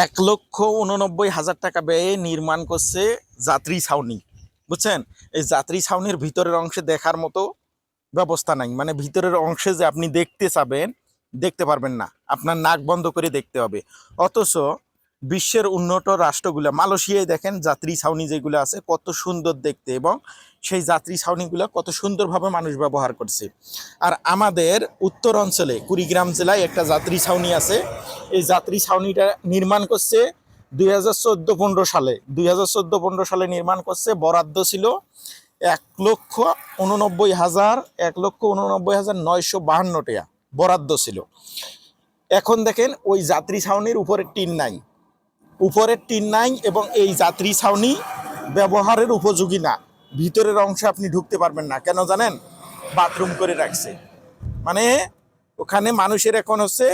1,89,000 টাকা ব্যয়ে নির্মাণ করছে যাত্রী ছাউনি। বুঝছেন? এই যাত্রী ছাউনির ভিতরের অংশে দেখার মতো ব্যবস্থা নাই। মানে ভিতরের অংশে যে আপনি দেখতে চাবেন, দেখতে পারবেন না। আপনার নাক বন্ধ করে দেখতে হবে। অথচ বিশ্বের উন্নত রাষ্ট্রগুলো, মালয়েশিয়ায় দেখেন যাত্রী ছাউনি যেগুলো আছে কত সুন্দর দেখতে, এবং সেই যাত্রী ছাউনিগুলো কত সুন্দরভাবে মানুষ ব্যবহার করছে। আর আমাদের উত্তর অঞ্চলে কুড়িগ্রাম জেলায় একটা যাত্রী ছাউনি আছে। এই যাত্রী ছাউনিটা নির্মাণ করছে 2014-15 সালে নির্মাণ করছে। বরাদ্দ ছিল 1,89,952 টাকা বরাদ্দ ছিল। এখন দেখেন ওই যাত্রী ছাউনির উপরের টিন নাই এবং এই যাত্রী ছাউনি ব্যবহারের উপযোগী না। ভিতরের অংশে আপনি ঢুকতে পারবেন না। কেন জানেন? বাথরুম করে রাখছে। মানে ওখানে মানুষের এখন হচ্ছে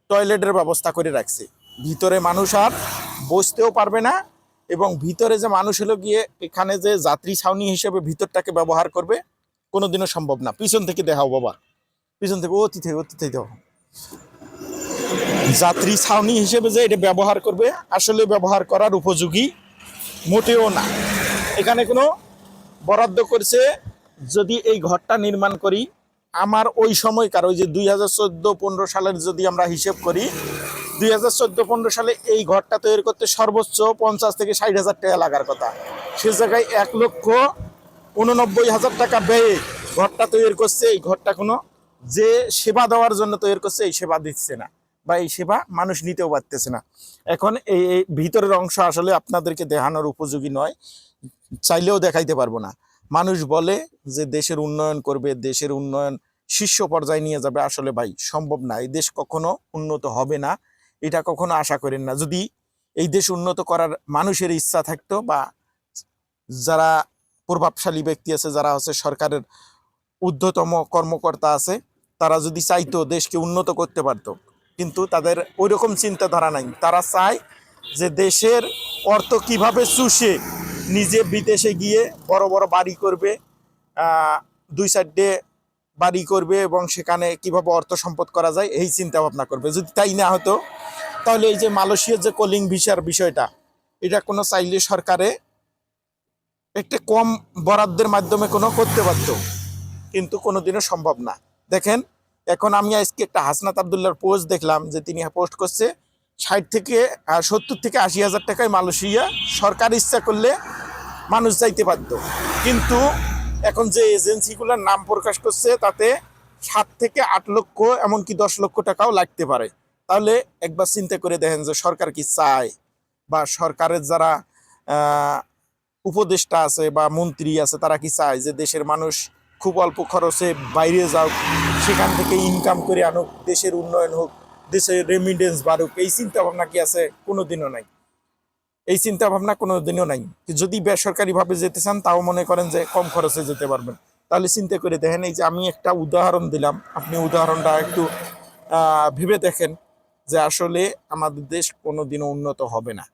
টয়লেটের ব্যবস্থা করে রাখছে। ভিতরে মানুষ আর বসতেও পারবে না, এবং ভিতরে যে মানুষ হলো গিয়ে এখানে যে যাত্রী ছাউনি হিসেবে ভিতরটাকে ব্যবহার করবে কোনোদিনও সম্ভব না। পিছন থেকে দেখাও বাবা, পিছন থেকে অতিথি দাও। যাত্রী ছাউনি হিসেবে যে এটা ব্যবহার করবে, আসলে ব্যবহার করার উপযোগী মোটেও না। এখানে কোনো বরাদ্দ করছে, যদি এই ঘরটা নির্মাণ করি, আমার ওই সময়কার ওই যে 2014-15 সালের যদি আমরা হিসেব করি, 2014-15 সালে এই ঘরটা তৈরি করতে সর্বোচ্চ 50 থেকে 60,000 টাকা লাগার কথা। সে জায়গায় 1,89,000 টাকা ব্যয়ে ঘরটা তৈরি করছে। এই ঘরটা কোনো যে সেবা দেওয়ার জন্য তৈরি করছে, এই সেবা দিচ্ছে না, বা এই সেবা মানুষ নিতেও পারতেছে না। এখন এই ভিতরের অংশ আসলে আপনাদেরকে দেখানোর উপযোগী নয়, চাইলেও দেখাইতে পারবো না। মানুষ বলে যে দেশের উন্নয়ন করবে, দেশের উন্নয়ন শীর্ষ পর্যায়ে নিয়ে যাবে। আসলে ভাই সম্ভব না। এই দেশ কখনো উন্নত হবে না, এটা কখনো আশা করেন না। যদি এই দেশ উন্নত করার মানুষের ইচ্ছা থাকতো, বা যারা প্রভাবশালী ব্যক্তি আছে, যারা হচ্ছে সরকারের ঊর্ধ্বতম কর্মকর্তা আছে, তারা যদি চাইতো দেশকে উন্নত করতে পারতো, কিন্তু তাদের ওই রকম চিন্তাধারা নাই। তারা চায় যে দেশের অর্থ কিভাবে চুষে নিজে বিদেশে গিয়ে বড় বড় বাড়ি করবে, 2 সাইডে বাড়ি করবে, এবং সেখানে কিভাবে অর্থ সম্পদ করা যায় এই চিন্তা ভাবনা করবে। যদি তাই না হতো, তাহলে এই যে মালয়েশিয়ার যে কলিং ভিসার বিষয়টা, এটা কোনো চাইলে সরকারে একটা কম বরাদ্দের মাধ্যমে কোনো করতে পারতো, কিন্তু কোনোদিনও সম্ভব না। দেখেন, এখন আমি আজকে একটা হাসনাত আবদুল্লাহর পোস্ট দেখলাম, যে তিনি পোস্ট করছে 70 থেকে 80,000 টাকায় মালয়েশিয়া সরকার ইচ্ছা করলে মানুষ যাইতে পারত। কিন্তু এখন যে এজেন্সিগুলোর নাম প্রকাশ করছে, তাতে 7 থেকে 8 লক্ষ, এমনকি 10 লক্ষ টাকাও লাগতে পারে। তাহলে একবার চিন্তা করে দেখেন যে সরকার কি চায়, বা সরকারের যারা উপদেষ্টা আছে বা মন্ত্রী আছে, তারা কি চায় যে দেশের মানুষ খুব অল্প খরচে বাইরে যাও, সেখান থেকে ইনকাম করে আনুক, দেশের উন্নয়ন হোক, দেশের রেমিডেন্স বাড়ুক? এই চিন্তা ভাবনা কি আছে? কোনোদিনও নাই। এই চিন্তা ভাবনা কোনোদিনও নাই। যদি বেসরকারিভাবে যেতে চান, তাও মনে করেন যে কম খরচে যেতে পারবেন। তাহলে চিন্তা করে দেখেন, এই যে আমি একটা উদাহরণ দিলাম, আপনি উদাহরণটা একটু ভেবে দেখেন যে আসলে আমাদের দেশ কোনোদিনও উন্নত হবে না।